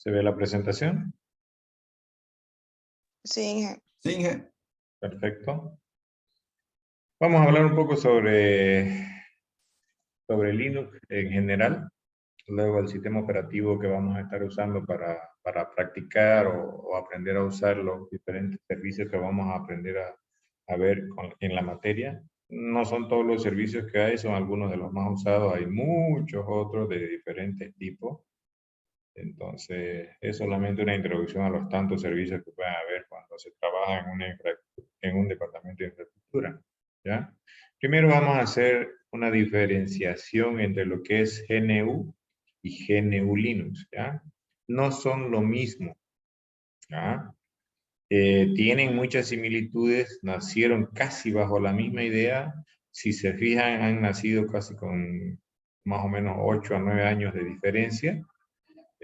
¿Se ve la presentación? Sí, Inge. Sí, Inge. Perfecto. Vamos a hablar un poco sobre Linux en general, luego el sistema operativo que vamos a estar usando para practicar o aprender a usar los diferentes servicios que vamos a aprender a ver en la materia. No son todos los servicios que hay, son algunos de los más usados, hay muchos otros de diferentes tipos. Entonces, es solamente una introducción a los tantos servicios que pueden haber cuando se trabaja en un departamento de infraestructura, ¿ya? Primero vamos a hacer una diferenciación entre lo que es GNU y GNU Linux, ¿ya? No son lo mismo, ¿ya? Tienen muchas similitudes, nacieron casi bajo la misma idea. Si se fijan, han nacido casi con más o menos 8 a 9 años de diferencia.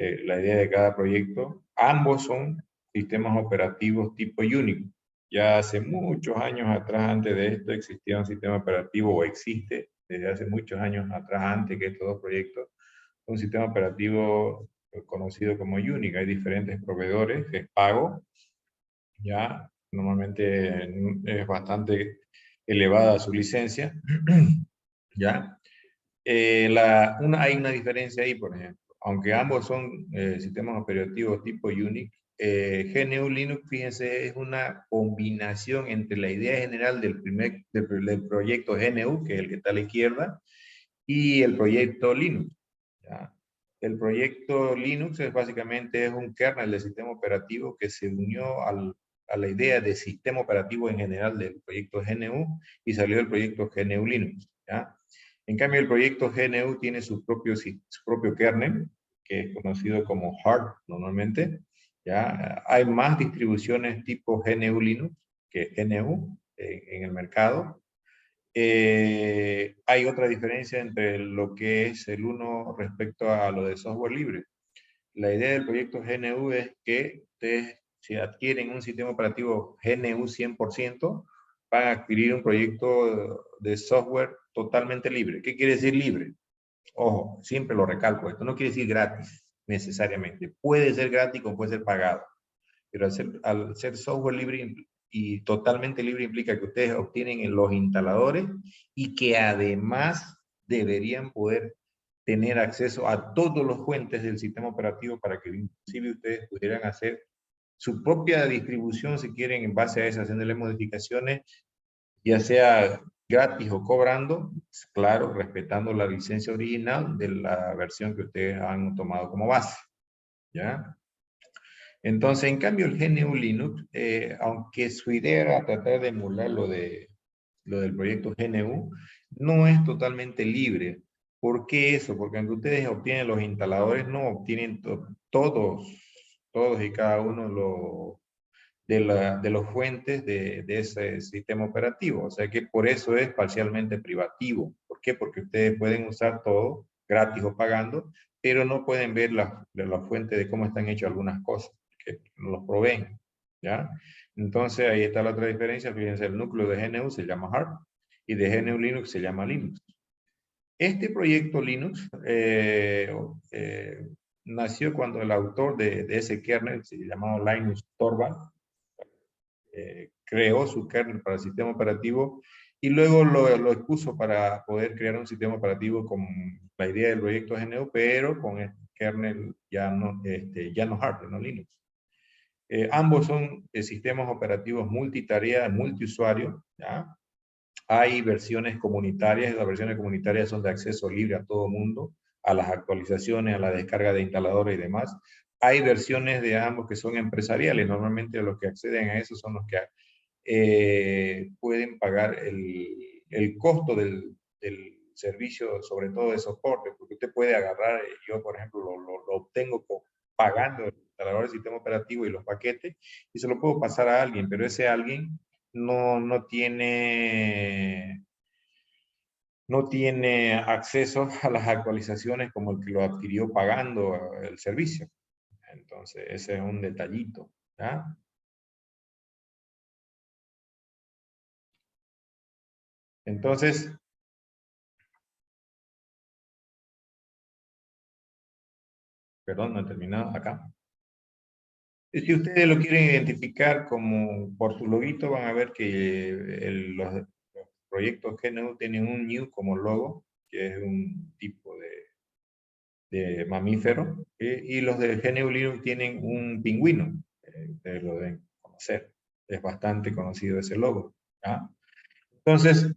La idea de cada proyecto. Ambos son sistemas operativos tipo Unix. Ya hace muchos años atrás, antes de esto, existía un sistema operativo, o existe desde hace muchos años atrás, antes que estos dos proyectos, un sistema operativo conocido como Unix. Hay diferentes proveedores, es pago, ya normalmente es bastante elevada su licencia, ya. Hay una diferencia ahí, por ejemplo. Aunque ambos son sistemas operativos tipo Unix, GNU Linux, fíjense, es una combinación entre la idea general del proyecto GNU, que es el que está a la izquierda, y el proyecto Linux, ¿ya? El proyecto Linux es básicamente un kernel de sistema operativo que se unió a la idea de sistema operativo en general del proyecto GNU y salió del proyecto GNU Linux, ¿ya? En cambio, el proyecto GNU tiene su propio kernel, que es conocido como hard normalmente, ¿ya? Hay más distribuciones tipo GNU Linux que GNU en el mercado. Hay otra diferencia entre lo que es el uno respecto a lo de software libre. La idea del proyecto GNU es que ustedes, si adquieren un sistema operativo GNU 100%, van a adquirir un proyecto de software totalmente libre. ¿Qué quiere decir libre? Ojo, siempre lo recalco, esto no quiere decir gratis necesariamente. Puede ser gratis o puede ser pagado. Pero al ser software libre y totalmente libre implica que ustedes obtienen los instaladores y que además deberían poder tener acceso a todos los fuentes del sistema operativo para que inclusive ustedes pudieran hacer su propia distribución si quieren en base a esa, haciéndole modificaciones, ya sea gratis o cobrando, claro, respetando la licencia original de la versión que ustedes han tomado como base, ¿ya? Entonces, en cambio, el GNU Linux, aunque su idea era tratar de emular lo del proyecto GNU, no es totalmente libre. ¿Por qué eso? Porque aunque ustedes obtienen los instaladores, no obtienen todos y cada uno de los fuentes de ese sistema operativo. O sea que por eso es parcialmente privativo. ¿Por qué? Porque ustedes pueden usar todo gratis o pagando, pero no pueden ver la fuente de cómo están hechas algunas cosas, que los proveen, ¿ya? Entonces ahí está la otra diferencia. Fíjense, el núcleo de GNU se llama hard y de GNU Linux se llama Linux. Este proyecto Linux nació cuando el autor de ese kernel, se llamaba Linus Torvald, creó su kernel para el sistema operativo y luego lo expuso para poder crear un sistema operativo con la idea del proyecto GNU, pero con el kernel ya no hardware, no Linux. Ambos son sistemas operativos multitarea, multiusuario, ¿ya? Hay versiones comunitarias, las versiones comunitarias son de acceso libre a todo mundo, a las actualizaciones, a la descarga de instaladores y demás. Hay versiones de ambos que son empresariales, normalmente los que acceden a eso son los que pueden pagar el costo del servicio, sobre todo de soporte, porque usted puede agarrar, yo por ejemplo lo obtengo pagando el instalador del sistema operativo y los paquetes, y se lo puedo pasar a alguien, pero ese alguien no tiene acceso a las actualizaciones como el que lo adquirió pagando el servicio. Entonces, ese es un detallito, ¿ya? Entonces, perdón, no he terminado acá. Si ustedes lo quieren identificar como por su loguito, van a ver que los proyectos GNU tienen un new como logo, que es un tipo de mamífero, y los de GNU Linux tienen un pingüino, ustedes lo deben conocer, es bastante conocido ese logo. ¿Ya? Entonces,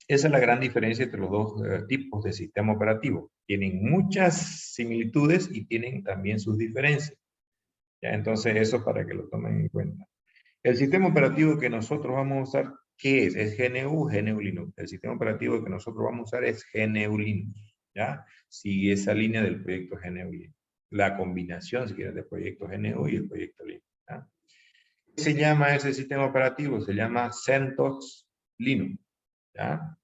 esa es la gran diferencia entre los dos tipos de sistema operativo. Tienen muchas similitudes y tienen también sus diferencias. ¿Ya? Entonces, eso para que lo tomen en cuenta. El sistema operativo que nosotros vamos a usar, ¿qué es? Es GNU Linux. El sistema operativo que nosotros vamos a usar es GNU Linux. ¿Ya? Sigue esa línea del proyecto GNU Linux. La combinación, si quieren, del proyecto GNU y el proyecto Linux. ¿Ya? ¿Qué se llama ese sistema operativo? Se llama CentOS Linux. ¿Ya?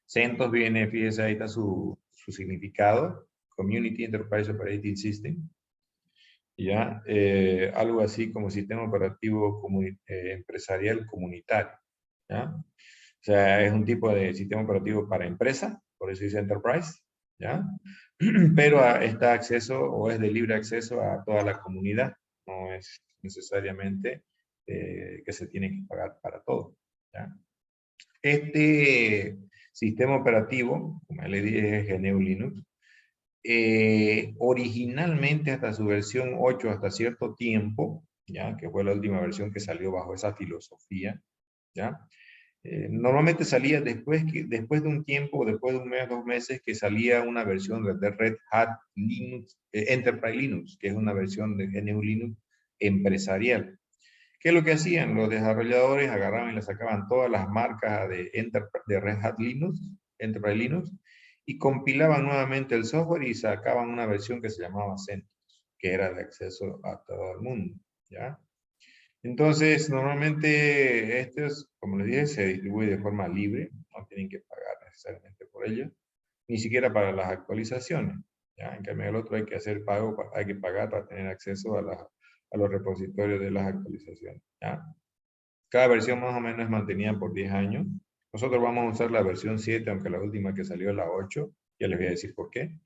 CentOS viene, fíjese, ahí está su significado. Community Enterprise Operating System. ¿Ya? Algo así como sistema operativo empresarial comunitario. ¿Ya? O sea, es un tipo de sistema operativo para empresa, por eso dice Enterprise. ¿Ya? Pero está acceso o es de libre acceso a toda la comunidad. No es necesariamente que se tiene que pagar para todo. ¿Ya? Este sistema operativo, como le dije, es GNU Linux. Originalmente hasta su versión 8, hasta cierto tiempo, ¿ya? Que fue la última versión que salió bajo esa filosofía, ¿ya? Normalmente salía después de un tiempo, después de un mes, 2 meses, que salía una versión de Red Hat Linux, Enterprise Linux, que es una versión de GNU Linux empresarial. ¿Qué es lo que hacían? Los desarrolladores agarraban y le sacaban todas las marcas de Red Hat Linux, Enterprise Linux, y compilaban nuevamente el software y sacaban una versión que se llamaba CentOS, que era de acceso a todo el mundo, ¿ya? Entonces, normalmente estos, como les dije, se distribuye de forma libre, no tienen que pagar necesariamente por ello, ni siquiera para las actualizaciones, ¿ya? En cambio, el otro hay que hacer pago, hay que pagar para tener acceso a los repositorios de las actualizaciones, ¿ya? Cada versión más o menos es mantenida por 10 años. Nosotros vamos a usar la versión 7, aunque la última que salió es la 8. Ya les voy a decir por qué.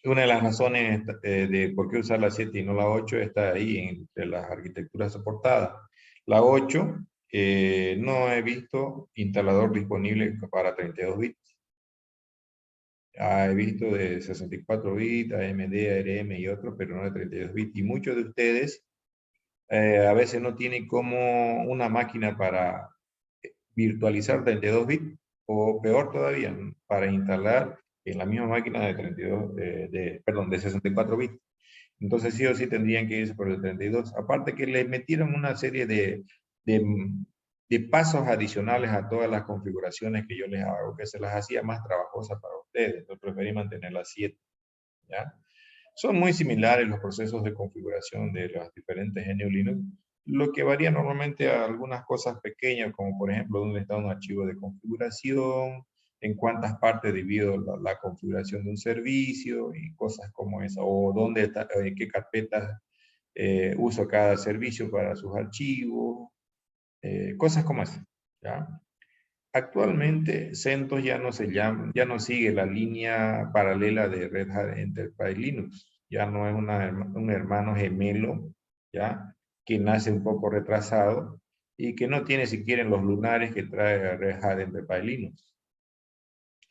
Una de las razones de por qué usar la 7 y no la 8 está ahí entre las arquitecturas soportadas. La 8 no he visto instalador disponible para 32 bits. He visto de 64 bits, AMD, ARM y otros, pero no de 32 bits. Y muchos de ustedes a veces no tienen como una máquina para virtualizar 32 bits o peor todavía, para instalar en la misma máquina de 32, perdón, de 64 bits. Entonces sí o sí tendrían que irse por el 32. Aparte que le metieron una serie de pasos adicionales a todas las configuraciones que yo les hago, que se las hacía más trabajosas para ustedes. Yo preferí mantener las 7. ¿Ya? Son muy similares los procesos de configuración de las diferentes GNU Linux. Lo que varía normalmente a algunas cosas pequeñas, como por ejemplo dónde está un archivo de configuración, en cuántas partes divido la configuración de un servicio y cosas como esa, o dónde está, qué carpetas uso cada servicio para sus archivos, cosas como esa. ¿Ya? Actualmente CentOS ya no sigue la línea paralela de Red Hat Enterprise Linux. Ya no es un hermano gemelo, ¿ya? Que nace un poco retrasado y que no tiene siquiera los lunares que trae Red Hat Enterprise Linux.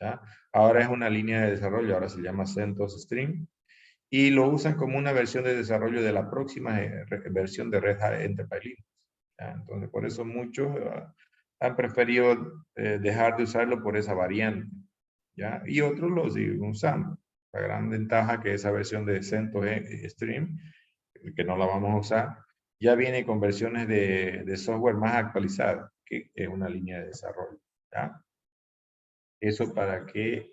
¿Ya? Ahora es una línea de desarrollo, ahora se llama CentOS Stream y lo usan como una versión de desarrollo de la próxima versión de Red Hat Enterprise Linux. ¿Ya? Entonces, por eso muchos han preferido dejar de usarlo por esa variante, ¿ya? Y otros lo siguen usando. La gran ventaja que esa versión de CentOS Stream, que no la vamos a usar, ya viene con versiones de software más actualizadas, que es una línea de desarrollo, ¿ya? Eso para que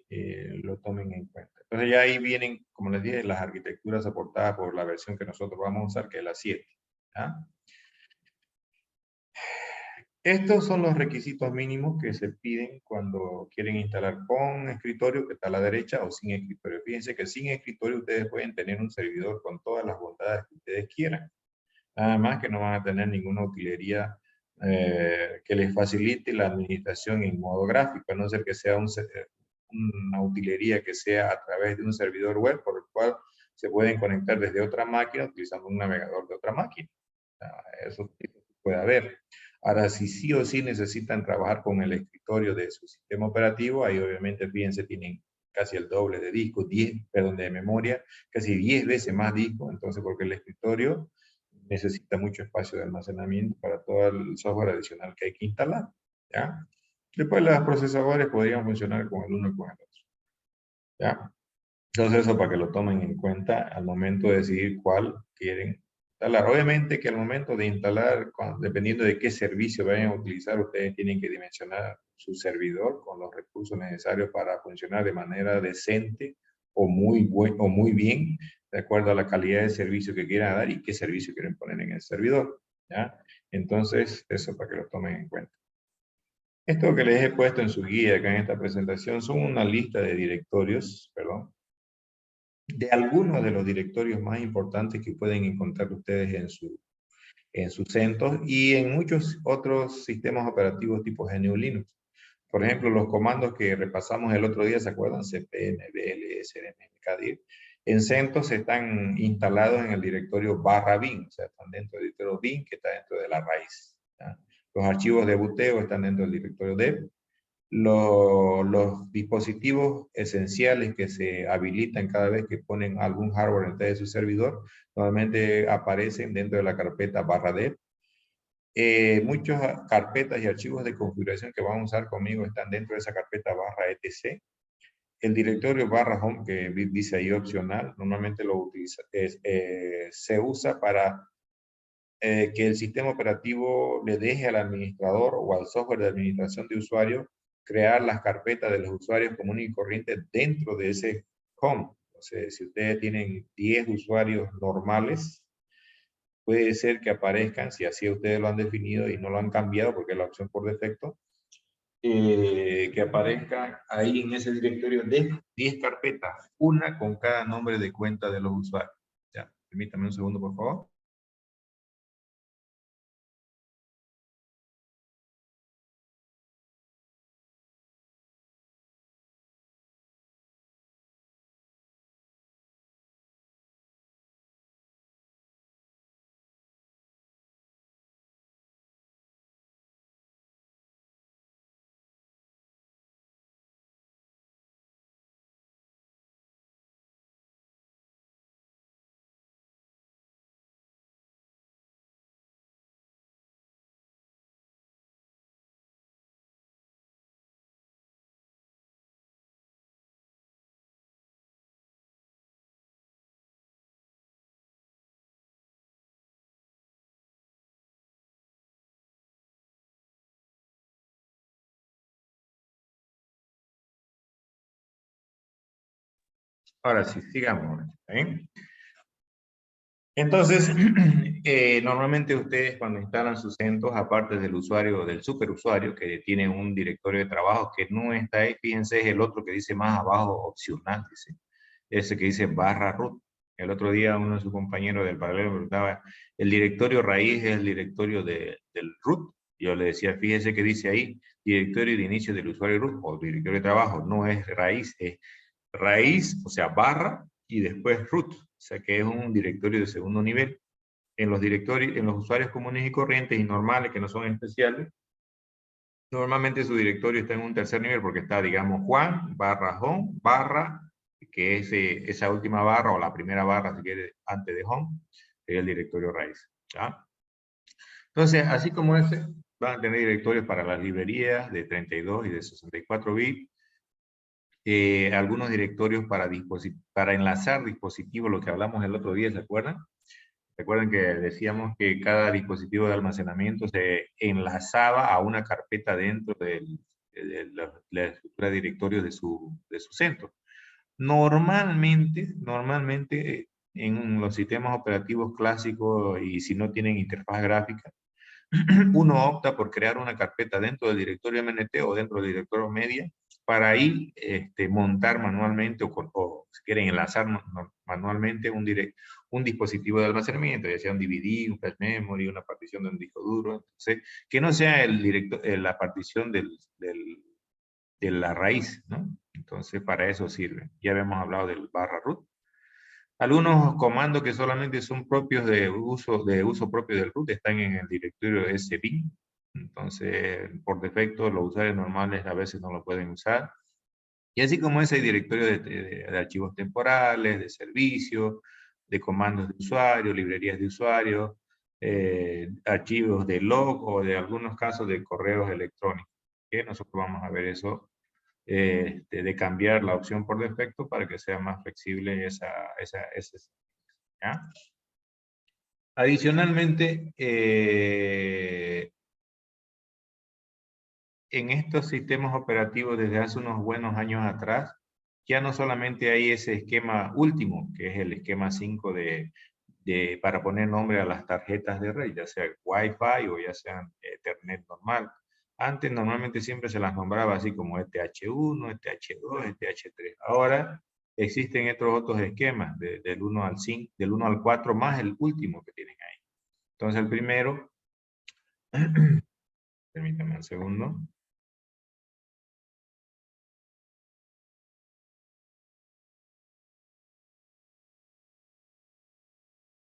lo tomen en cuenta. Entonces ya ahí vienen, como les dije, las arquitecturas soportadas por la versión que nosotros vamos a usar, que es la 7, ¿ya? Estos son los requisitos mínimos que se piden cuando quieren instalar con escritorio, que está a la derecha, o sin escritorio. Fíjense que sin escritorio ustedes pueden tener un servidor con todas las bondades que ustedes quieran. Nada más que no van a tener ninguna utilería que les facilite la administración en modo gráfico, a no ser que sea una utilería que sea a través de un servidor web, por el cual se pueden conectar desde otra máquina utilizando un navegador de otra máquina. Eso puede haber. Ahora, si sí o sí necesitan trabajar con el escritorio de su sistema operativo, ahí obviamente, fíjense, tienen casi el doble de disco, de memoria, casi 10 veces más disco, entonces porque el escritorio necesita mucho espacio de almacenamiento para todo el software adicional que hay que instalar, ¿ya? Después los procesadores podrían funcionar con el uno y con el otro, ¿ya? Entonces eso para que lo tomen en cuenta al momento de decidir cuál quieren instalar. Obviamente que al momento de instalar, dependiendo de qué servicio vayan a utilizar, ustedes tienen que dimensionar su servidor con los recursos necesarios para funcionar de manera decente o o muy bien, de acuerdo a la calidad de servicio que quieran dar y qué servicio quieren poner en el servidor, ¿ya? Entonces, eso para que lo tomen en cuenta. Esto que les he puesto en su guía acá en esta presentación son una lista de directorios, perdón, de algunos de los directorios más importantes que pueden encontrar ustedes en su CentOS y en muchos otros sistemas operativos tipo GNU Linux. Por ejemplo, los comandos que repasamos el otro día, ¿se acuerdan? cpm, bl, srm, kdir. En CentOS están instalados en el directorio /bin, o sea, están dentro del directorio bin que está dentro de la raíz, ¿ya? Los archivos de buteo están dentro del directorio dev. Los dispositivos esenciales que se habilitan cada vez que ponen algún hardware en de su servidor, normalmente aparecen dentro de la carpeta /dev. Muchas carpetas y archivos de configuración que van a usar conmigo están dentro de esa carpeta /etc. El directorio /home, que dice ahí opcional, normalmente se usa para que el sistema operativo le deje al administrador o al software de administración de usuario crear las carpetas de los usuarios comunes y corrientes dentro de ese home. Entonces, si ustedes tienen 10 usuarios normales, puede ser que aparezcan, si así ustedes lo han definido y no lo han cambiado porque es la opción por defecto, que aparezcan ahí en ese directorio de 10 carpetas, una con cada nombre de cuenta de los usuarios. Ya, permítame un segundo, por favor. Ahora sí, sigamos. ¿Eh? Entonces, normalmente ustedes cuando instalan sus CentOS, aparte del usuario, del superusuario, que tiene un directorio de trabajo que no está ahí, fíjense, es el otro que dice más abajo, opcional, dice. Ese que dice /root. El otro día uno de sus compañeros del paralelo me preguntaba, el directorio raíz es el directorio del root. Yo le decía, fíjese que dice ahí, directorio de inicio del usuario root, o directorio de trabajo, no es raíz, es raíz, o sea, barra, y después root, o sea que es un directorio de segundo nivel. En los directorios, en los usuarios comunes y corrientes y normales, que no son especiales, normalmente su directorio está en un tercer nivel porque está, digamos, Juan, /home, que es esa última barra o la primera barra, si quiere, antes de home, es el directorio raíz. ¿Ya? Entonces, así como ese, van a tener directorios para las librerías de 32 y de 64 bits, algunos directorios para enlazar dispositivos, lo que hablamos el otro día, ¿se acuerdan? Recuerden que decíamos que cada dispositivo de almacenamiento se enlazaba a una carpeta dentro de la estructura de directorios de su centro. Normalmente en los sistemas operativos clásicos y si no tienen interfaz gráfica, uno opta por crear una carpeta dentro del directorio MNT o dentro del directorio media para ahí montar manualmente o si quieren enlazar manualmente un dispositivo de almacenamiento, ya sea un DVD, un flash memory, una partición de un disco duro. Entonces, que no sea la partición de la raíz, ¿no? Entonces, para eso sirve. Ya habíamos hablado del /root. Algunos comandos que solamente son propios de uso propio del root están en el directorio sbin. Entonces, por defecto, los usuarios normales a veces no lo pueden usar. Y así como ese directorio de archivos temporales, de servicios, de comandos de usuario, librerías de usuario, archivos de log o de algunos casos de correos electrónicos. Que nosotros vamos a ver eso, de cambiar la opción por defecto para que sea más flexible ese, ¿ya? Adicionalmente, en estos sistemas operativos desde hace unos buenos años atrás, ya no solamente hay ese esquema último, que es el esquema 5 para poner nombre a las tarjetas de red, ya sea Wi-Fi o ya sea Ethernet normal. Antes normalmente siempre se las nombraba así como ETH1, ETH2, ETH3. Ahora existen otros esquemas del 1 al 5, del 1 al 4 más el último que tienen ahí. Entonces el primero, permítame un segundo.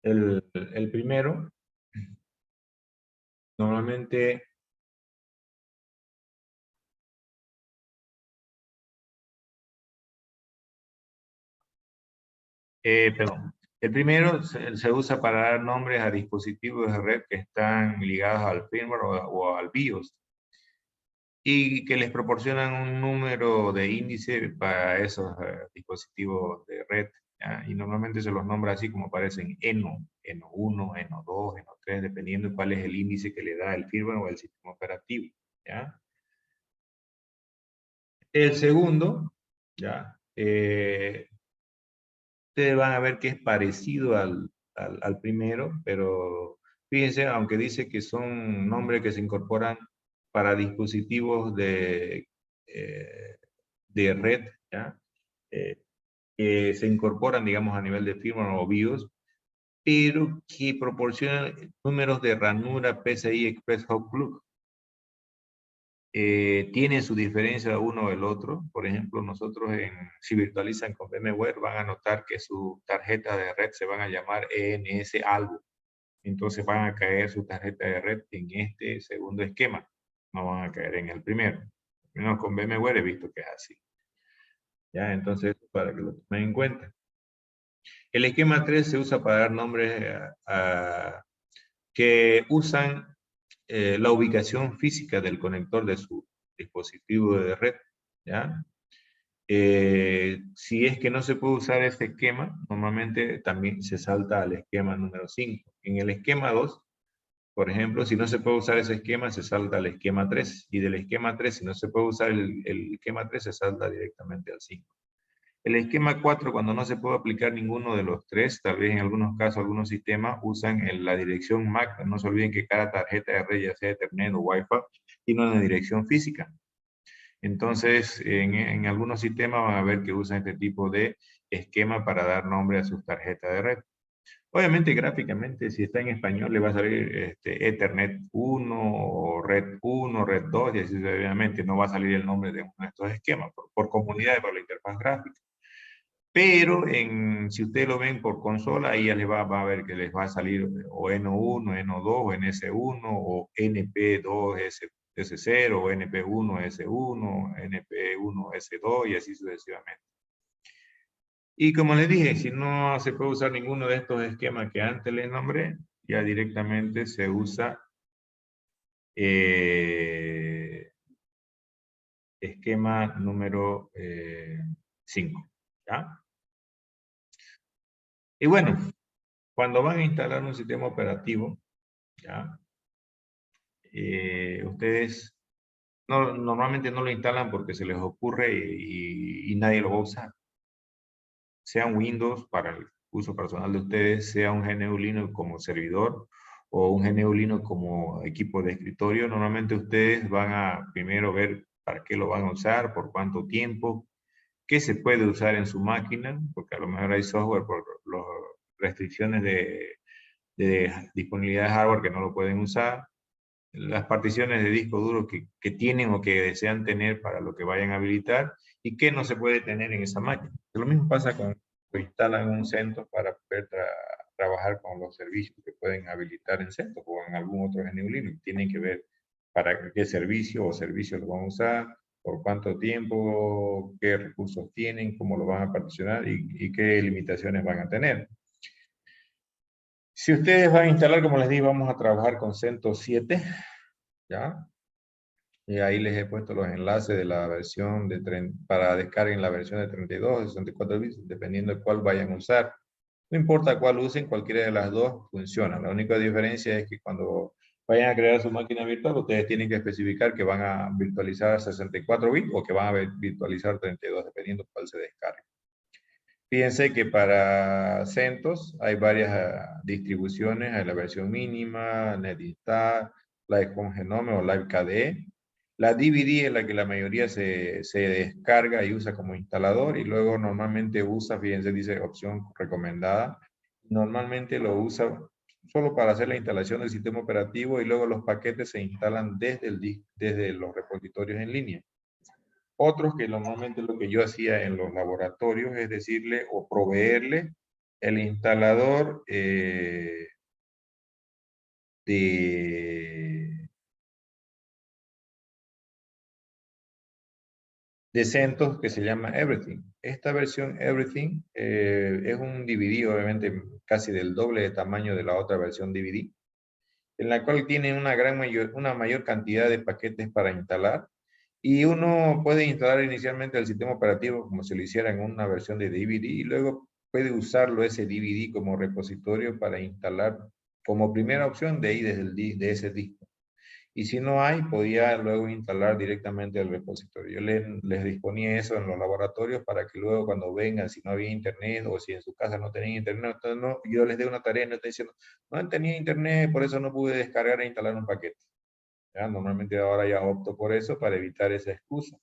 El primero, normalmente, perdón, el primero se usa para dar nombres a dispositivos de red que están ligados al firmware o al BIOS y que les proporcionan un número de índice para esos dispositivos de red, ¿ya? Y normalmente se los nombra así como aparecen ENO, ENO1, ENO2, ENO3, dependiendo de cuál es el índice que le da el firmware o el sistema operativo, ¿ya? El segundo, ¿ya? Ustedes van a ver que es parecido al primero, pero fíjense, aunque dice que son nombres que se incorporan para dispositivos de red, ¿ya? Que se incorporan, digamos, a nivel de firmware o BIOS, pero que proporcionan números de ranura PCI Express Hot Plug. Tiene su diferencia uno del otro. Por ejemplo, nosotros si virtualizan con VMware van a notar que sus tarjetas de red se van a llamar ENS algo. Entonces van a caer sus tarjetas de red en este segundo esquema. No van a caer en el primero. Menos con VMware he visto que es así. ¿Ya? Entonces, para que lo tomen en cuenta. El esquema 3 se usa para dar nombres que usan la ubicación física del conector de su dispositivo de red, ¿ya? Si es que no se puede usar ese esquema, normalmente también se salta al esquema número 5. En el esquema 2, por ejemplo, si no se puede usar ese esquema, se salta al esquema 3. Y del esquema 3, si no se puede usar el esquema 3, se salta directamente al 5. El esquema 4, cuando no se puede aplicar ninguno de los tres, tal vez en algunos casos, algunos sistemas usan la dirección MAC. No se olviden que cada tarjeta de red, ya sea Ethernet o Wi-Fi, tiene una dirección física. Entonces, en algunos sistemas van a ver que usan este tipo de esquema para dar nombre a sus tarjetas de red. Obviamente, gráficamente, si está en español, le va a salir Ethernet 1 o Red 1, Red 2, y así sucesivamente. No va a salir el nombre de uno de estos esquemas por comunidad para la interfaz gráfica. Pero si ustedes lo ven por consola, ahí ya les va a ver que les va a salir o N1, N2, o NS1, o NP2S0, o NP1S1, NP1S2 y así sucesivamente. Y como les dije, si no se puede usar ninguno de estos esquemas que antes les nombré, ya directamente se usa esquema número 5. ¿Ya? Y bueno, cuando van a instalar un sistema operativo, ¿ya? Ustedes normalmente no lo instalan porque se les ocurre y nadie lo va a usar. Sea un Windows para el uso personal de ustedes, sea un GNU Linux como servidor o un GNU Linux como equipo de escritorio, normalmente ustedes van a primero ver para qué lo van a usar, por cuánto tiempo, qué se puede usar en su máquina, porque a lo mejor hay software por las restricciones de disponibilidad de hardware que no lo pueden usar, las particiones de disco duro que tienen o que desean tener para lo que vayan a habilitar y qué no se puede tener en esa máquina. Lo mismo pasa con lo instalan en un CentOS para poder trabajar con los servicios que pueden habilitar en CentOS o en algún otro GNU Linux. Tienen que ver para qué servicio o servicios lo van a usar, por cuánto tiempo, qué recursos tienen, cómo lo van a particionar y qué limitaciones van a tener. Si ustedes van a instalar, como les digo, vamos a trabajar con CentOS 7, ¿ya? Y ahí les he puesto los enlaces de la versión para descarguen la versión de 32, de 64 bits, dependiendo de cuál vayan a usar. No importa cuál usen, cualquiera de las dos funciona. La única diferencia es que cuando vayan a crear su máquina virtual, ustedes tienen que especificar que van a virtualizar 64 bits o que van a virtualizar 32, dependiendo de cuál se descargue. Fíjense que para CentOS hay varias distribuciones, hay la versión mínima, NetInstall, Live Home Genome o Live KDE. La DVD es la que la mayoría se descarga y usa como instalador y luego normalmente usa, fíjense, dice opción recomendada, normalmente lo usa solo para hacer la instalación del sistema operativo y luego los paquetes se instalan desde los repositorios en línea. Otros que normalmente lo que yo hacía en los laboratorios es decirle o proveerle el instalador de CentOS que se llama Everything. Esta versión Everything es un DVD, obviamente casi del doble de tamaño de la otra versión DVD, en la cual tiene una mayor cantidad de paquetes para instalar. Y uno puede instalar inicialmente el sistema operativo como si lo hiciera en una versión de DVD y luego puede usarlo ese DVD como repositorio para instalar como primera opción de ahí de ese disco. Y si no hay, podía luego instalar directamente el repositorio. Yo les disponía eso en los laboratorios para que luego cuando vengan, si no había internet o si en su casa no tenían internet, entonces no, yo les dé una tarea, no estoy diciendo, no tenía internet, por eso no pude descargar e instalar un paquete. ¿Ya? Normalmente ahora ya opto por eso para evitar esa excusa.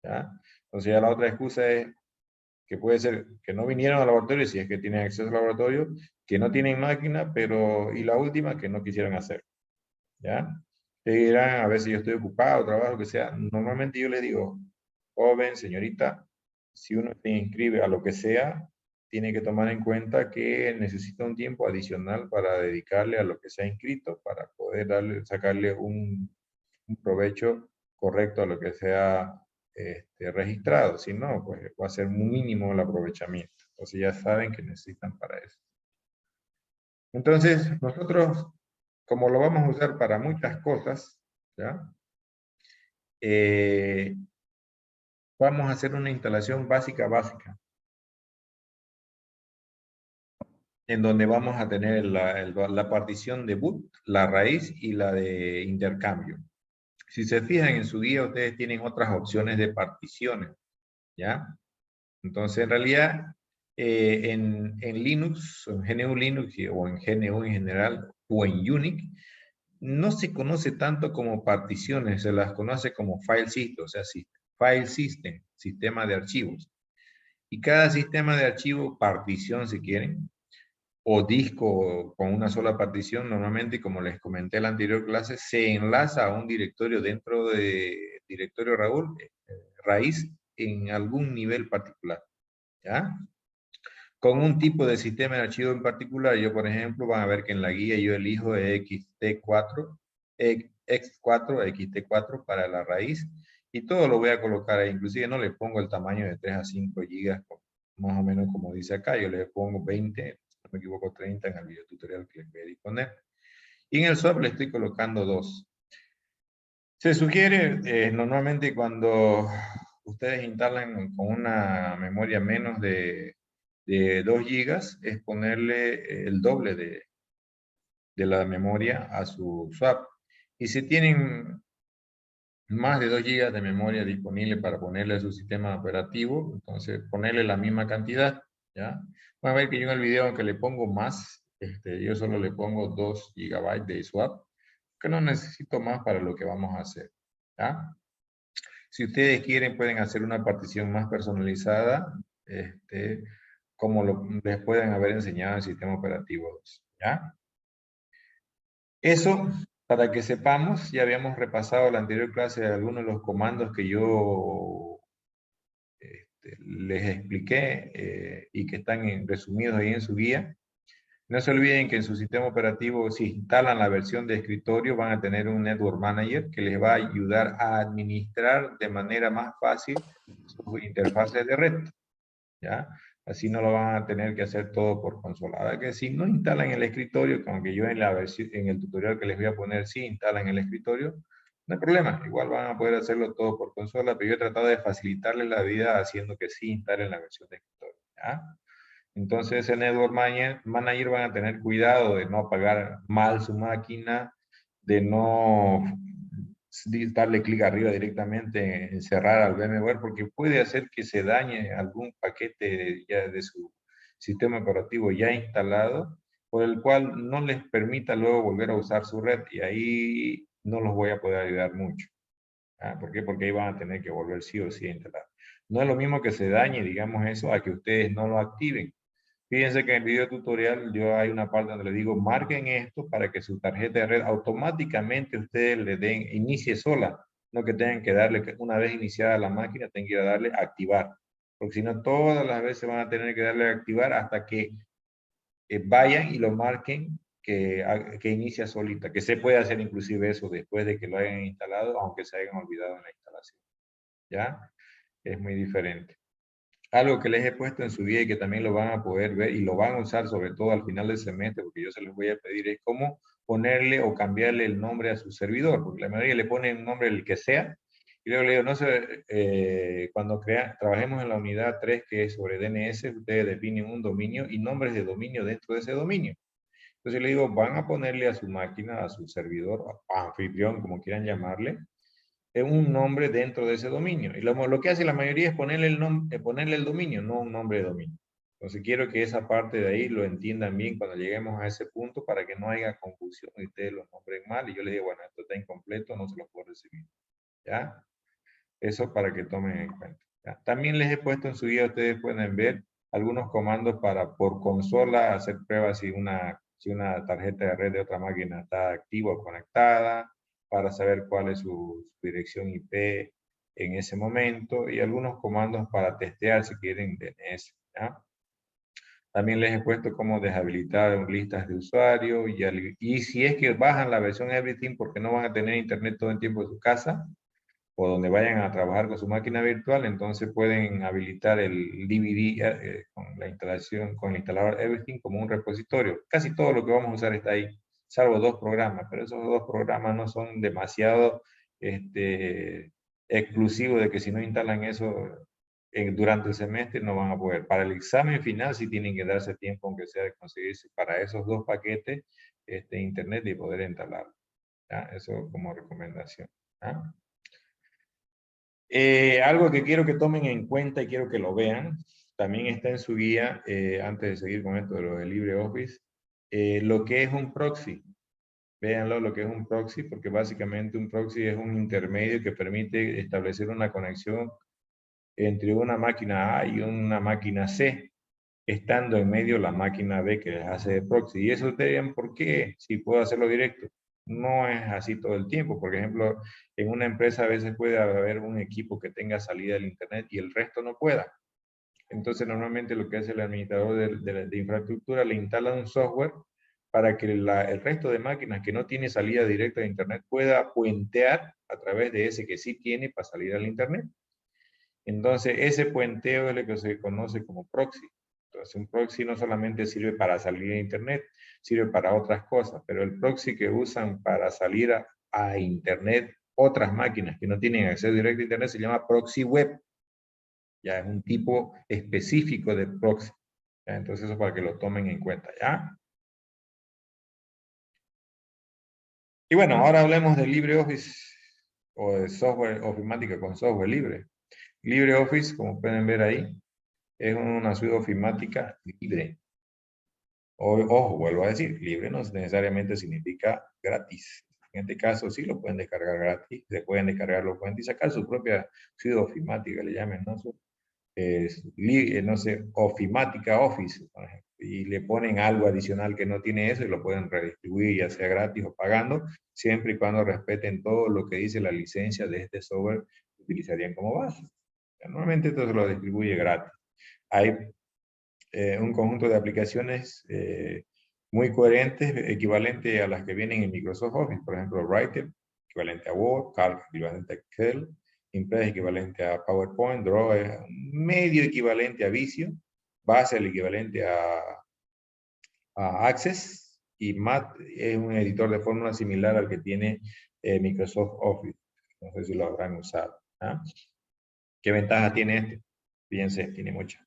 ¿Ya? Entonces ya la otra excusa es que puede ser que no vinieron al laboratorio, si es que tienen acceso al laboratorio, que no tienen máquina, y la última, que no quisieron hacer. ¿Ya? Te dirán, a ver si yo estoy ocupado, trabajo, lo que sea. Normalmente yo les digo, joven, señorita, si uno se inscribe a lo que sea, tiene que tomar en cuenta que necesita un tiempo adicional para dedicarle a lo que se ha inscrito, para poder sacarle un provecho correcto a lo que sea registrado. Si no, pues va a ser muy mínimo el aprovechamiento. Entonces ya saben que necesitan para eso. Entonces, nosotros, como lo vamos a usar para muchas cosas, ¿ya? Vamos a hacer una instalación básica, en donde vamos a tener la partición de boot, la raíz y la de intercambio. Si se fijan en su guía, ustedes tienen otras opciones de particiones, ¿ya? Entonces, en realidad, en Linux, en GNU Linux o en GNU en general, o en Unix, no se conoce tanto como particiones, se las conoce como file system, o sea, file system, sistema de archivos. Y cada sistema de archivo, partición si quieren, o disco con una sola partición, normalmente, como les comenté en la anterior clase, se enlaza a un directorio dentro de directorio raíz en algún nivel particular, ¿ya? Con un tipo de sistema de archivo en particular, yo por ejemplo, van a ver que en la guía yo elijo XT4, X4, XT4 para la raíz, y todo lo voy a colocar ahí, inclusive no le pongo el tamaño de 3 a 5 gigas, más o menos como dice acá, yo le pongo 20, no me equivoco 30 en el video tutorial que les voy a disponer. Y en el swap le estoy colocando 2. Se sugiere normalmente cuando ustedes instalan con una memoria menos de 2 gigas, es ponerle el doble de la memoria a su swap. Y si tienen más de 2 gigas de memoria disponible para ponerle a su sistema operativo, entonces ponerle la misma cantidad, ¿ya? Van a ver que yo en el video, aunque le pongo más, yo solo le pongo 2 gigabytes de swap, que no necesito más para lo que vamos a hacer, ¿ya? Si ustedes quieren, pueden hacer una partición más personalizada, como les pueden haber enseñado en el sistema operativo 2, ¿ya? Eso, para que sepamos, ya habíamos repasado la anterior clase de algunos de los comandos que yo les expliqué y que están resumidos ahí en su guía. No se olviden que en su sistema operativo, si instalan la versión de escritorio, van a tener un Network Manager que les va a ayudar a administrar de manera más fácil sus interfaces de red, ¿ya? Así no lo van a tener que hacer todo por consola. Ahora que si no instalan el escritorio, que aunque yo en el tutorial que les voy a poner sí instalan el escritorio, no hay problema, igual van a poder hacerlo todo por consola, pero yo he tratado de facilitarles la vida haciendo que sí instalen la versión de escritorio, ¿ya? Entonces, en Network Manager van a tener cuidado de no apagar mal su máquina, de no darle clic arriba directamente en cerrar al VMware, porque puede hacer que se dañe algún paquete ya de su sistema operativo ya instalado, por el cual no les permita luego volver a usar su red, y ahí no los voy a poder ayudar mucho. ¿Por qué? Porque ahí van a tener que volver sí o sí a instalar. No es lo mismo que se dañe, digamos eso, a que ustedes no lo activen. Fíjense que en el video tutorial yo hay una parte donde le digo, marquen esto para que su tarjeta de red automáticamente ustedes le den, inicie sola, no que tengan que darle, una vez iniciada la máquina, tengan que ir a darle a activar. Porque si no, todas las veces van a tener que darle a activar hasta que vayan y lo marquen que inicia solita, que se puede hacer inclusive eso después de que lo hayan instalado, aunque se hayan olvidado en la instalación. ¿Ya? Es muy diferente. Algo que les he puesto en su guía y que también lo van a poder ver y lo van a usar sobre todo al final del semestre, porque yo se los voy a pedir, es cómo ponerle o cambiarle el nombre a su servidor, porque la mayoría le ponen un nombre el que sea, y luego le digo, no sé, cuando trabajemos en la unidad 3, que es sobre DNS, ustedes definen un dominio y nombres de dominio dentro de ese dominio. Entonces le digo, van a ponerle a su máquina, a su servidor, a anfitrión, como quieran llamarle, un nombre dentro de ese dominio. Y lo que hace la mayoría es ponerle el dominio, no un nombre de dominio. Entonces quiero que esa parte de ahí lo entiendan bien cuando lleguemos a ese punto para que no haya confusión y ustedes lo nombren mal. Y yo les digo, bueno, esto está incompleto, no se lo puedo recibir. ¿Ya? Eso para que tomen en cuenta. ¿Ya? También les he puesto en su guía, ustedes pueden ver algunos comandos para por consola hacer pruebas si una tarjeta de red de otra máquina está activa o conectada, para saber cuál es su dirección IP en ese momento, y algunos comandos para testear si quieren DNS. ¿Ya? También les he puesto cómo deshabilitar listas de usuario y si es que bajan la versión Everything porque no van a tener internet todo el tiempo en su casa, o donde vayan a trabajar con su máquina virtual, entonces pueden habilitar el DVD con la instalación, con el instalador Everything como un repositorio. Casi todo lo que vamos a usar está ahí, salvo 2 programas, pero esos 2 programas no son demasiado exclusivos de que si no instalan eso durante el semestre no van a poder. Para el examen final sí tienen que darse tiempo, aunque sea de conseguirse para esos 2 paquetes internet y poder instalarlo. ¿Ya? Eso como recomendación. ¿Ya? Algo que quiero que tomen en cuenta y quiero que lo vean, también está en su guía, antes de seguir con esto de lo de LibreOffice, lo que es un proxy. Véanlo lo que es un proxy, porque básicamente un proxy es un intermedio que permite establecer una conexión entre una máquina A y una máquina C, estando en medio la máquina B que les hace de proxy. Y eso ustedes dirán, ¿por qué? Si puedo hacerlo directo. No es así todo el tiempo. Por ejemplo, en una empresa a veces puede haber un equipo que tenga salida al internet y el resto no pueda. Entonces, normalmente lo que hace el administrador de infraestructura, le instala un software para que el resto de máquinas que no tiene salida directa a internet pueda puentear a través de ese que sí tiene para salir al internet. Entonces, ese puenteo es lo que se conoce como proxy. Entonces, un proxy no solamente sirve para salir a internet, sirve para otras cosas, pero el proxy que usan para salir a internet otras máquinas que no tienen acceso directo a internet se llama proxy web. Ya es un tipo específico de proxy. ¿Ya? Entonces, eso para que lo tomen en cuenta, ¿ya? Y bueno, ahora hablemos de LibreOffice o de software ofimática con software libre. LibreOffice, como pueden ver ahí, es una suite ofimática libre. Ojo, vuelvo a decir, libre no necesariamente significa gratis. En este caso sí lo pueden descargar gratis, se pueden descargar los fuentes y sacar su propia suite ofimática, le llamen, ¿no? No sé, ofimática Office, por ejemplo, y le ponen algo adicional que no tiene eso y lo pueden redistribuir ya sea gratis o pagando, siempre y cuando respeten todo lo que dice la licencia de este software que utilizarían como base. Normalmente esto se lo distribuye gratis. Hay un conjunto de aplicaciones muy coherentes, equivalente a las que vienen en Microsoft Office. Por ejemplo, Writer, equivalente a Word, Calc, equivalente a Excel, Impress, equivalente a PowerPoint, Draw, es medio equivalente a Visio, Base, el equivalente a Access, y Math es un editor de fórmulas similar al que tiene Microsoft Office. No sé si lo habrán usado. ¿Ah? ¿Qué ventaja tiene este? Fíjense, tiene muchas.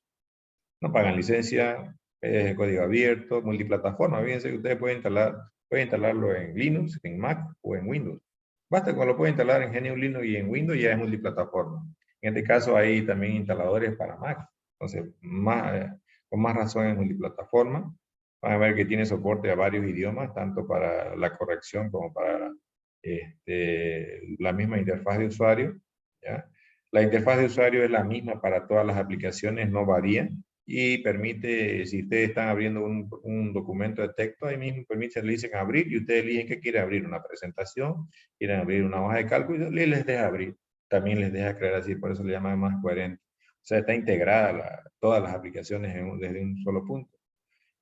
No pagan licencia, es código abierto, multiplataforma. Fíjense que ustedes pueden instalarlo en Linux, en Mac o en Windows. Basta con lo pueden instalar en GNU Linux y en Windows, ya es multiplataforma. En este caso hay también instaladores para Mac. Entonces, con más razón es multiplataforma. Van a ver que tiene soporte a varios idiomas, tanto para la corrección como para la misma interfaz de usuario. ¿Ya? La interfaz de usuario es la misma para todas las aplicaciones, no varía, y permite, si ustedes están abriendo un documento de texto, ahí mismo permite, le dicen abrir y ustedes eligen qué quieren abrir, una presentación, quieren abrir una hoja de cálculo y les deja abrir. También les deja crear así, por eso le llama más coherente. O sea, está integrada todas las aplicaciones desde un solo punto.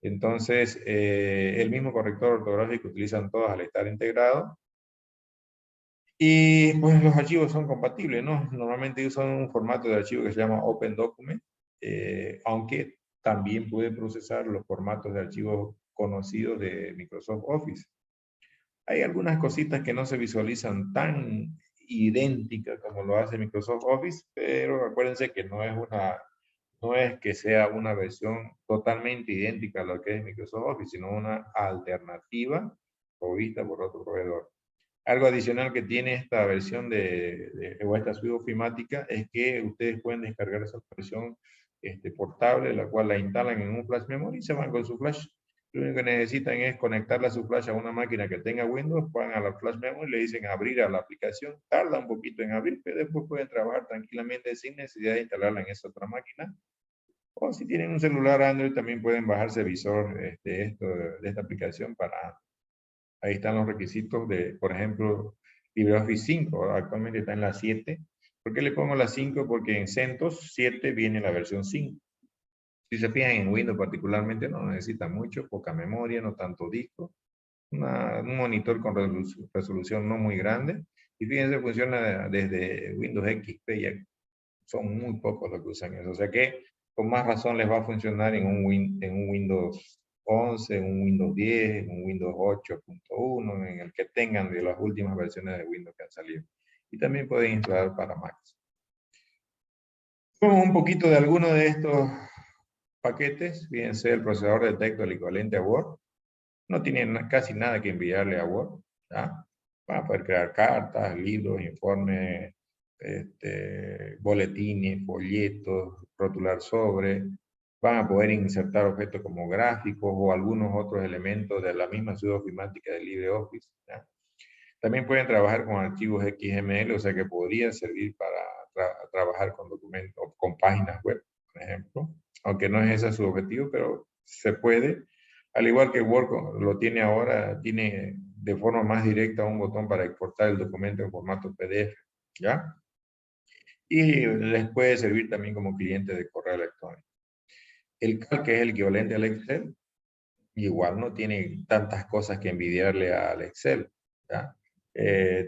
Entonces, el mismo corrector ortográfico utilizan todas al estar integrado. Y pues los archivos son compatibles, ¿no? Normalmente usan un formato de archivo que se llama Open Document, aunque también puede procesar los formatos de archivos conocidos de Microsoft Office. Hay algunas cositas que no se visualizan tan idénticas como lo hace Microsoft Office, pero acuérdense que no es que sea una versión totalmente idéntica a lo que es Microsoft Office, sino una alternativa provista por otro proveedor. Algo adicional que tiene esta versión o esta suite ofimática es que ustedes pueden descargar esa versión portable, la cual la instalan en un flash memory y se van con su flash. Lo único que necesitan es conectarla a su flash a una máquina que tenga Windows, van a la flash memory y le dicen abrir a la aplicación. Tarda un poquito en abrir, pero después pueden trabajar tranquilamente sin necesidad de instalarla en esa otra máquina. O si tienen un celular Android, también pueden bajarse visor de esta aplicación para... Ahí están los requisitos de, por ejemplo, LibreOffice 5. Actualmente está en la 7. ¿Por qué le pongo la 5? Porque en CentOS 7 viene la versión 5. Si se fijan en Windows particularmente, no necesita mucho, poca memoria, no tanto disco. Un monitor con resolución no muy grande. Y fíjense, funciona desde Windows XP. Ya son muy pocos los que usan eso. O sea que con más razón les va a funcionar en un Windows 11, en un Windows 10, en un Windows 8.1, en el que tengan de las últimas versiones de Windows que han salido. Y también pueden instalar para Mac. Vamos un poquito de alguno de estos paquetes. Fíjense, el procesador de texto, el equivalente a Word. No tiene casi nada que enviarle a Word. ¿Ya? Van a poder crear cartas, libros, informes, boletines, folletos, rotular sobre. Van a poder insertar objetos como gráficos o algunos otros elementos de la misma suite ofimática de LibreOffice. ¿Ya? También pueden trabajar con archivos XML, o sea que podría servir para trabajar con documentos, con páginas web, por ejemplo. Aunque no es ese su objetivo, pero se puede. Al igual que Word lo tiene ahora, tiene de forma más directa un botón para exportar el documento en formato PDF, ¿ya? Y les puede servir también como cliente de correo electrónico. El Calc, que es el equivalente al Excel, igual no tiene tantas cosas que envidiarle al Excel, ¿ya?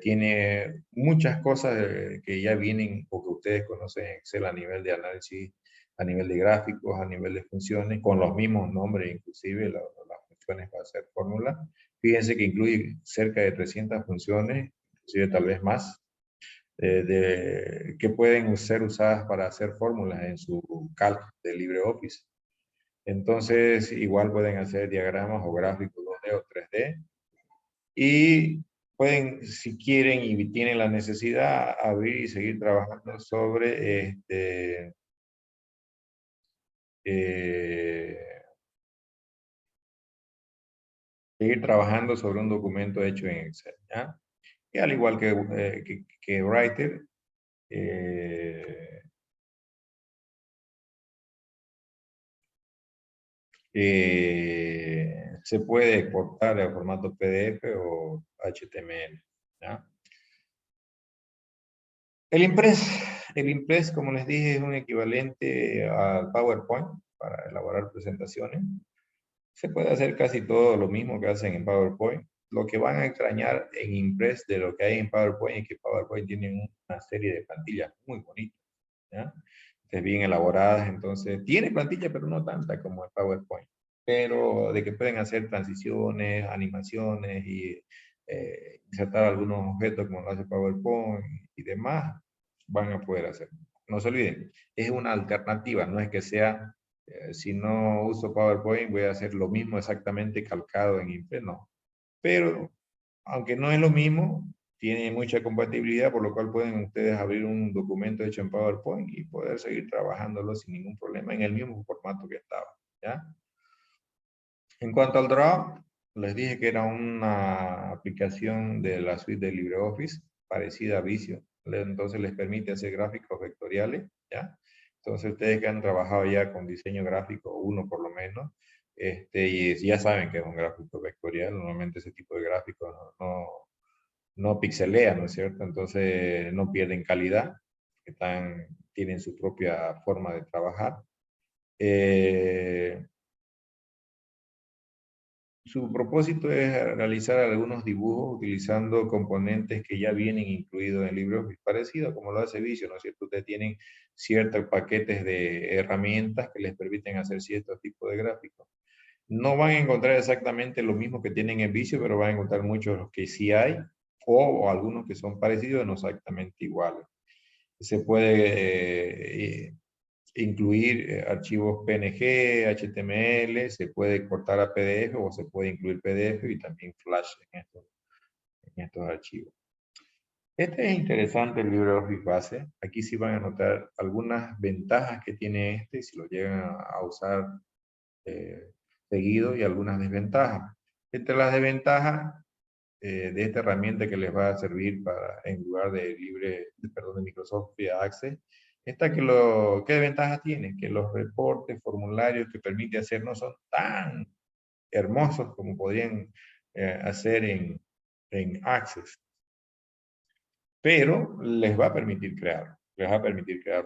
Tiene muchas cosas que ya vienen o que ustedes conocen en Excel a nivel de análisis, a nivel de gráficos, a nivel de funciones, con los mismos nombres, inclusive las funciones para hacer fórmulas. Fíjense que incluye cerca de 300 funciones, inclusive tal vez más, que pueden ser usadas para hacer fórmulas en su calc de LibreOffice. Entonces, igual pueden hacer diagramas o gráficos 2D o 3D. Y pueden, si quieren y tienen la necesidad, abrir y seguir trabajando sobre seguir trabajando sobre un documento hecho en Excel, ¿ya? Y al igual que Writer, se puede exportar en formato PDF o HTML, ¿ya? El Impress, como les dije, es un equivalente al PowerPoint para elaborar presentaciones. Se puede hacer casi todo lo mismo que hacen en PowerPoint. Lo que van a extrañar en Impress de lo que hay en PowerPoint es que PowerPoint tiene una serie de plantillas muy bonitas, ¿ya? Bien elaboradas, entonces tiene plantilla, pero no tanta como el PowerPoint. Pero de que pueden hacer transiciones, animaciones y insertar algunos objetos como lo hace PowerPoint y demás, van a poder hacer. No se olviden, es una alternativa, no es que sea, si no uso PowerPoint voy a hacer lo mismo exactamente calcado en Impress, no. Pero, aunque no es lo mismo, tiene mucha compatibilidad, por lo cual pueden ustedes abrir un documento hecho en PowerPoint y poder seguir trabajándolo sin ningún problema en el mismo formato que estaba, ¿ya? En cuanto al Draw, les dije que era una aplicación de la suite de LibreOffice, parecida a Visio. Entonces les permite hacer gráficos vectoriales, ¿ya? Entonces ustedes que han trabajado ya con diseño gráfico, uno por lo menos, y ya saben que es un gráfico vectorial, normalmente ese tipo de gráficos no pixelean, ¿no es cierto? Entonces no pierden calidad, tienen su propia forma de trabajar. Eh, Su propósito es realizar algunos dibujos utilizando componentes que ya vienen incluidos en LibreOffice, parecido como lo hace Visio, ¿no es cierto? Ustedes tienen ciertos paquetes de herramientas que les permiten hacer ciertos tipos de gráficos. No van a encontrar exactamente lo mismo que tienen en Visio, pero van a encontrar muchos que sí hay, o algunos que son parecidos, no exactamente iguales. Se puede incluir archivos PNG, HTML, se puede cortar a PDF o se puede incluir PDF y también Flash en estos archivos. Este es interesante el LibreOffice Base. Aquí sí van a notar algunas ventajas que tiene este si lo llegan a usar eh, seguido y algunas desventajas. Entre las desventajas de esta herramienta que les va a servir para, en lugar de de Microsoft Access, ¿qué ventajas tiene? Que los reportes, formularios que permite hacer no son tan hermosos como podrían hacer en Access, pero les va a permitir crear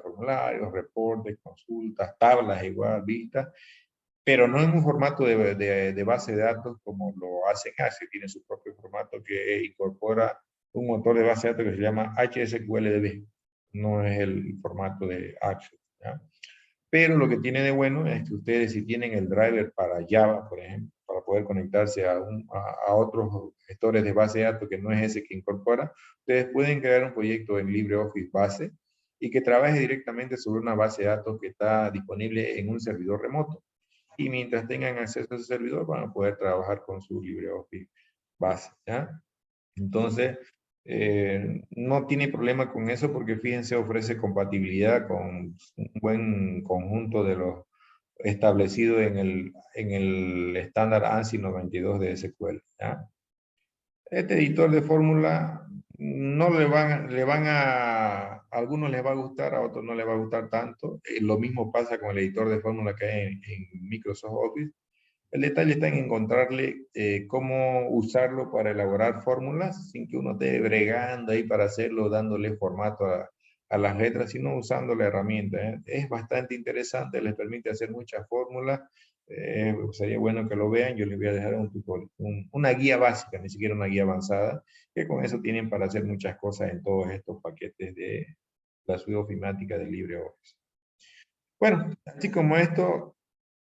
formularios, reportes, consultas, tablas igual, vistas, pero no en un formato de base de datos como lo hacen Access, tiene su propio formato que incorpora un motor de base de datos que se llama HSQLDB, no es el formato de Access, ¿ya? Pero lo que tiene de bueno es que ustedes si tienen el driver para Java, por ejemplo, para poder conectarse a otros gestores de base de datos que no es ese que incorpora, ustedes pueden crear un proyecto en LibreOffice Base y que trabaje directamente sobre una base de datos que está disponible en un servidor remoto y mientras tengan acceso a ese servidor van a poder trabajar con su LibreOffice base, ¿ya? Entonces, no tiene problema con eso porque fíjense, ofrece compatibilidad con un buen conjunto de los establecidos en el estándar ANSI 92 de SQL, ¿ya? Este editor de fórmula no a algunos les va a gustar, a otros no les va a gustar tanto. Lo mismo pasa con el editor de fórmula que hay en Microsoft Office. El detalle está en encontrarle cómo usarlo para elaborar fórmulas sin que uno esté bregando ahí para hacerlo, dándole formato a las letras, sino usando la herramienta. Es bastante interesante, les permite hacer muchas fórmulas. Sería bueno que lo vean. Yo les voy a dejar un tutorial, una guía básica, ni siquiera una guía avanzada, que con eso tienen para hacer muchas cosas en todos estos paquetes de la suite ofimática de LibreOffice. Bueno, así como esto,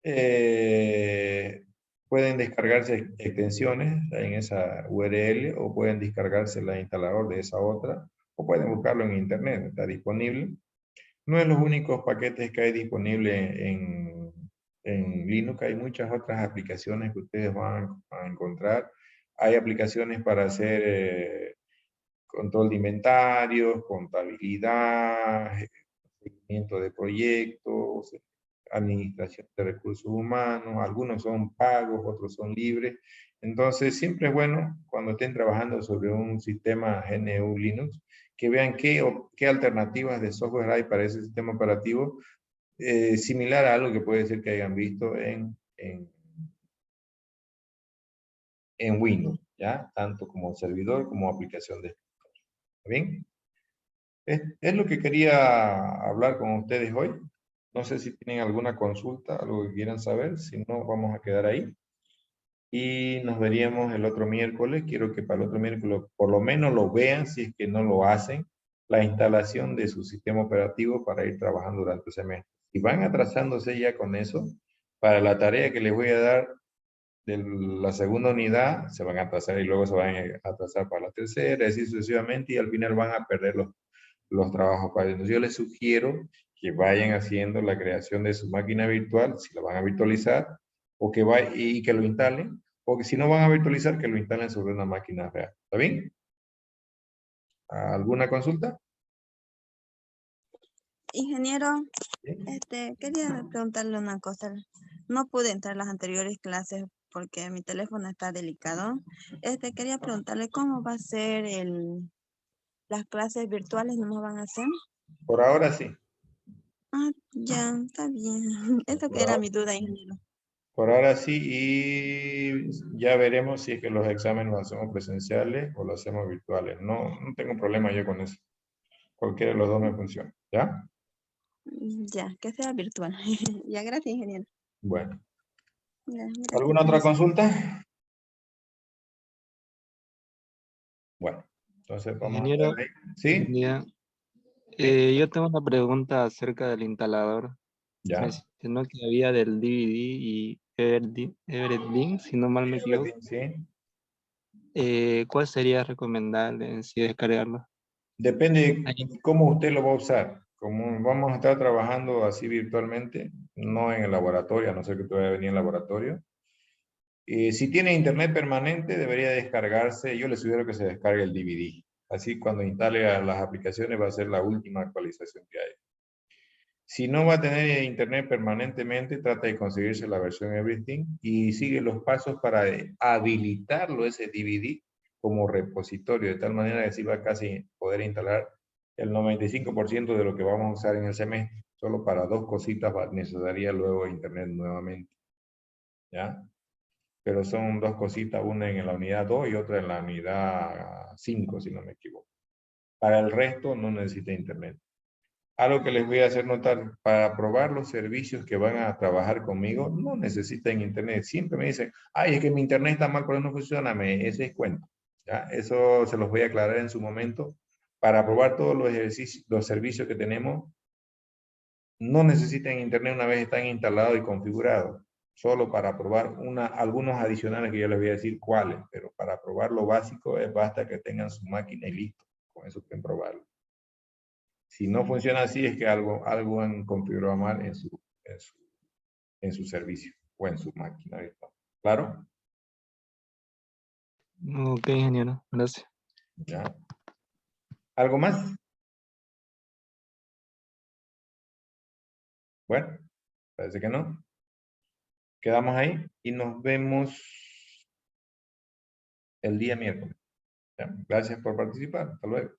eh, pueden descargarse extensiones en esa URL o pueden descargarse la instalador de esa otra o pueden buscarlo en internet, está disponible. No es los únicos paquetes que hay disponibles en Linux, hay muchas otras aplicaciones que ustedes van a encontrar. Hay aplicaciones para hacer control de inventarios, contabilidad, seguimiento de proyectos, administración de recursos humanos, algunos son pagos, otros son libres. Entonces, siempre es bueno cuando estén trabajando sobre un sistema GNU Linux, que vean qué alternativas de software hay para ese sistema operativo, similar a algo que puede ser que hayan visto en Windows, ¿ya? Tanto como servidor como aplicación de escritorio. ¿Está bien? Es lo que quería hablar con ustedes hoy. No sé si tienen alguna consulta, algo que quieran saber. Si no, vamos a quedar ahí. Y nos veríamos el otro miércoles. Quiero que para el otro miércoles por lo menos lo vean, si es que no lo hacen, la instalación de su sistema operativo para ir trabajando durante el semestre. Si van atrasándose ya con eso, para la tarea que les voy a dar de la segunda unidad, se van a atrasar y luego se van a atrasar para la tercera, y así sucesivamente, y al final van a perder los trabajos para ellos. Yo les sugiero que vayan haciendo la creación de su máquina virtual, si la van a virtualizar, o que y que lo instalen, o que si no van a virtualizar, que lo instalen sobre una máquina real. ¿Está bien? ¿Alguna consulta? Ingeniero, ¿Sí? quería preguntarle una cosa. No pude entrar a las anteriores clases porque mi teléfono está delicado. Quería preguntarle cómo va a ser las clases virtuales, ¿no van a hacer? Por ahora sí. Ah, ya, está bien. Eso que Por era ahora, mi duda, ingeniero. por ahora sí, y ya veremos si es que los exámenes los hacemos presenciales o los hacemos virtuales. No, no tengo problema yo con eso. Cualquiera de los dos me funciona. ¿Ya? Ya, que sea virtual. Ya, gracias, ingeniero. Bueno. Ya, gracias, ¿Alguna otra permiso. consulta? Bueno, entonces vamos a Ingeniero, quedar ahí. ¿Sí? ya, Sí. yo tengo una pregunta acerca del instalador. Ya. Mencionó que había del DVD y Everlink, si no mal me equivoco. Sí. ¿Cuál sería recomendable en sí descargarlo? Depende Ahí. de cómo usted lo va a usar. Como vamos a estar trabajando así virtualmente, no en el laboratorio, a no ser que tú vaya a venir al laboratorio. Si tiene internet permanente, debería descargarse. Yo le sugiero que se descargue el DVD. Así cuando instale a las aplicaciones va a ser la última actualización que hay. Si no va a tener internet permanentemente, trata de conseguirse la versión Everything y sigue los pasos para habilitarlo ese DVD como repositorio, de tal manera que así va casi poder instalar el 95% de lo que vamos a usar en el semestre. Solo para dos cositas necesitaría luego internet nuevamente. ¿Ya? Pero son dos cositas, una en la unidad 2 y otra en la unidad 5, si no me equivoco. Para el resto no necesita internet. Algo que les voy a hacer notar, para probar los servicios que van a trabajar conmigo, no necesitan internet. Siempre me dicen, ay, es que mi internet está mal, pero no funciona. Ese es cuento. ¿Ya? Eso se los voy a aclarar en su momento. Para probar todos los ejercicios, los servicios que tenemos, no necesitan internet una vez están instalados y configurados. Solo para probar algunos adicionales que yo les voy a decir cuáles, pero para probar lo básico basta que tengan su máquina y listo. Con eso pueden probarlo. Si no funciona así, es que algo han configurado mal en su servicio o en su máquina virtual. ¿Claro? Ok, ingeniero, gracias. ¿Ya? ¿Algo más? Bueno, parece que no. Quedamos ahí y nos vemos el día miércoles. ¿Ya? Gracias por participar. Hasta luego.